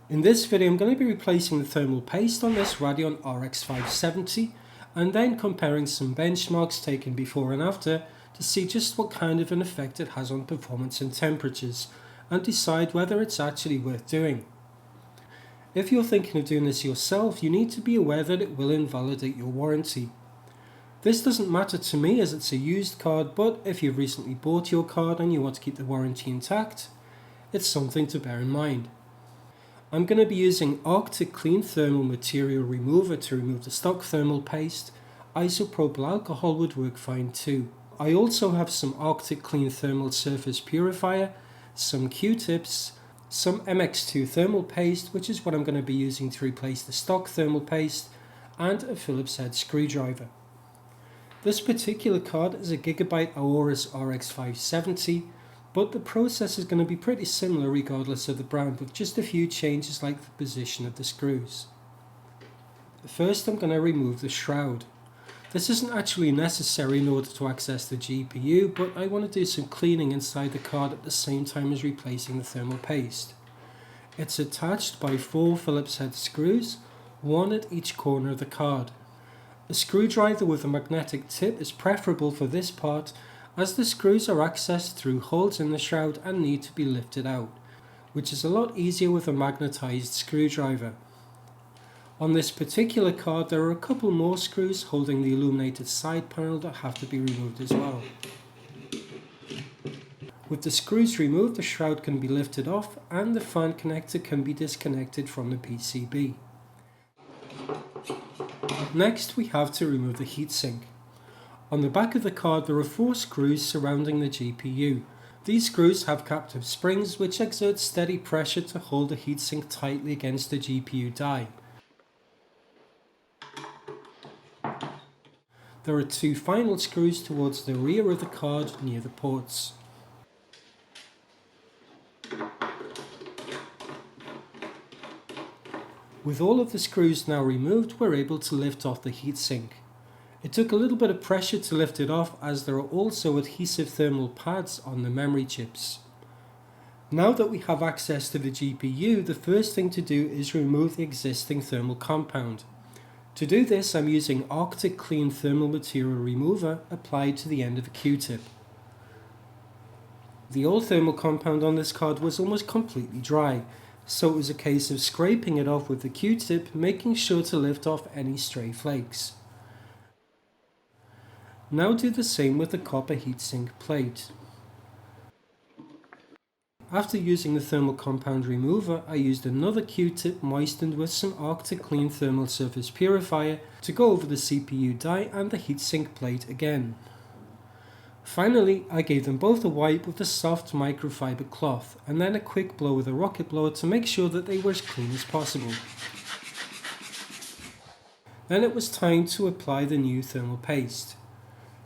In this video I'm going to be replacing the thermal paste on this Radeon RX 570 and then comparing some benchmarks taken before and after to see just what kind of an effect it has on performance and temperatures and decide whether it's actually worth doing. If you're thinking of doing this yourself, you need to be aware that it will invalidate your warranty. This doesn't matter to me as it's a used card, but if you've recently bought your card and you want to keep the warranty intact, it's something to bear in mind. I'm going to be using Arctic Clean Thermal Material Remover to remove the stock thermal paste. Isopropyl alcohol would work fine too. I also have some Arctic Clean Thermal Surface Purifier, some Q-tips, some MX2 thermal paste, which is what I'm going to be using to replace the stock thermal paste, and a Phillips head screwdriver. This particular card is a Gigabyte Aorus RX 570, but the process is going to be pretty similar regardless of the brand, with just a few changes like the position of the screws. First I'm going to remove the shroud. This isn't actually necessary in order to access the GPU, but I want to do some cleaning inside the card at the same time as replacing the thermal paste. It's attached by 4 Phillips head screws, one at each corner of the card. A screwdriver with a magnetic tip is preferable for this part, as the screws are accessed through holes in the shroud and need to be lifted out, which is a lot easier with a magnetized screwdriver. On this particular card there are a couple more screws holding the illuminated side panel that have to be removed as well. With the screws removed, the shroud can be lifted off and the fan connector can be disconnected from the PCB. Next we have to remove the heatsink. On the back of the card there are 4 screws surrounding the GPU. These screws have captive springs which exert steady pressure to hold the heatsink tightly against the GPU die. There are 2 final screws towards the rear of the card near the ports. With all of the screws now removed, we're able to lift off the heatsink. It took a little bit of pressure to lift it off, as there are also adhesive thermal pads on the memory chips. Now that we have access to the GPU, the first thing to do is remove the existing thermal compound. To do this, I'm using Arctic Clean Thermal Material Remover applied to the end of the Q-tip. The old thermal compound on this card was almost completely dry, so it was a case of scraping it off with the Q-tip, making sure to lift off any stray flakes. Now do the same with the copper heatsink plate. After using the thermal compound remover, I used another Q-tip moistened with some Arctic Clean Thermal Surface Purifier to go over the CPU die and the heatsink plate again. Finally, I gave them both a wipe with a soft microfiber cloth and then a quick blow with a rocket blower to make sure that they were as clean as possible. Then it was time to apply the new thermal paste.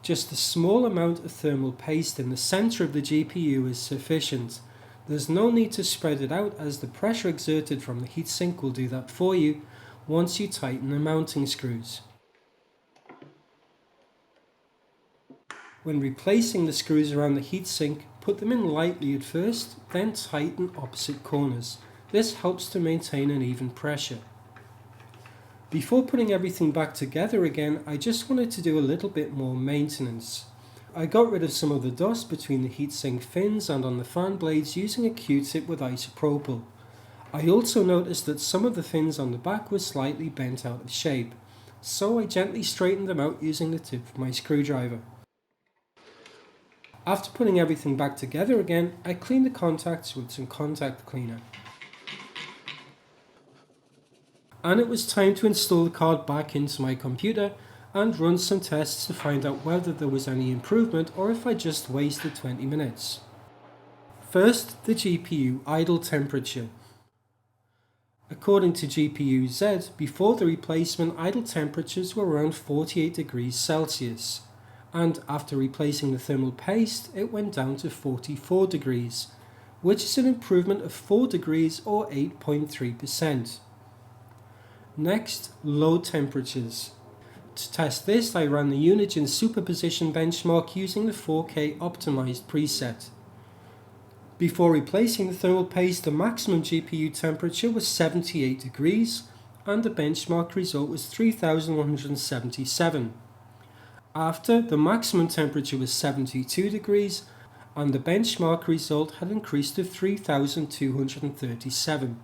Just a small amount of thermal paste in the center of the GPU is sufficient. There's no need to spread it out, as the pressure exerted from the heatsink will do that for you once you tighten the mounting screws. When replacing the screws around the heatsink, put them in lightly at first, then tighten opposite corners. This helps to maintain an even pressure. Before putting everything back together again, I just wanted to do a little bit more maintenance. I got rid of some of the dust between the heatsink fins and on the fan blades using a Q-tip with isopropyl. I also noticed that some of the fins on the back were slightly bent out of shape, so I gently straightened them out using the tip of my screwdriver. After putting everything back together again, I cleaned the contacts with some contact cleaner. And it was time to install the card back into my computer and run some tests to find out whether there was any improvement or if I just wasted 20 minutes. First, the GPU idle temperature. According to GPU Z, before the replacement, idle temperatures were around 48 degrees Celsius, and after replacing the thermal paste, it went down to 44 degrees, which is an improvement of 4 degrees or 8.3%. Next, low temperatures. To test this, I ran the Unigine superposition benchmark using the 4K optimized preset. Before replacing the thermal paste, the maximum GPU temperature was 78 degrees and the benchmark result was 3177. After, the maximum temperature was 72 degrees and the benchmark result had increased to 3237.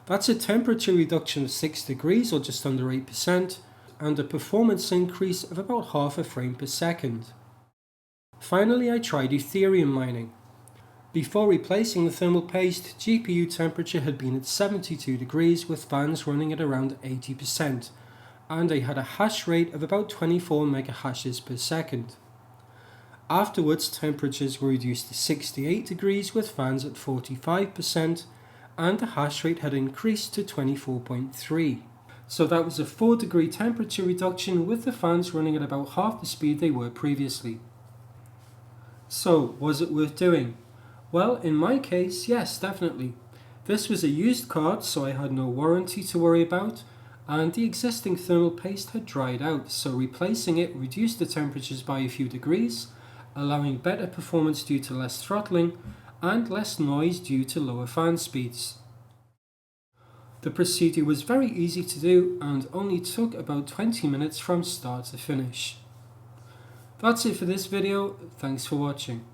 That's a temperature reduction of 6 degrees or just under 8% and a performance increase of about half a frame per second. Finally, I tried Ethereum mining. Before replacing the thermal paste, GPU temperature had been at 72 degrees with fans running at around 80%, and I had a hash rate of about 24 megahashes per second. Afterwards, temperatures were reduced to 68 degrees with fans at 45%, and the hash rate had increased to 24.3. So that was a 4-degree temperature reduction with the fans running at about half the speed they were previously. So, was it worth doing? Well, in my case, yes, definitely. This was a used card, so I had no warranty to worry about, and the existing thermal paste had dried out, so replacing it reduced the temperatures by a few degrees, allowing better performance due to less throttling, and less noise due to lower fan speeds. The procedure was very easy to do and only took about 20 minutes from start to finish. That's it for this video, thanks for watching.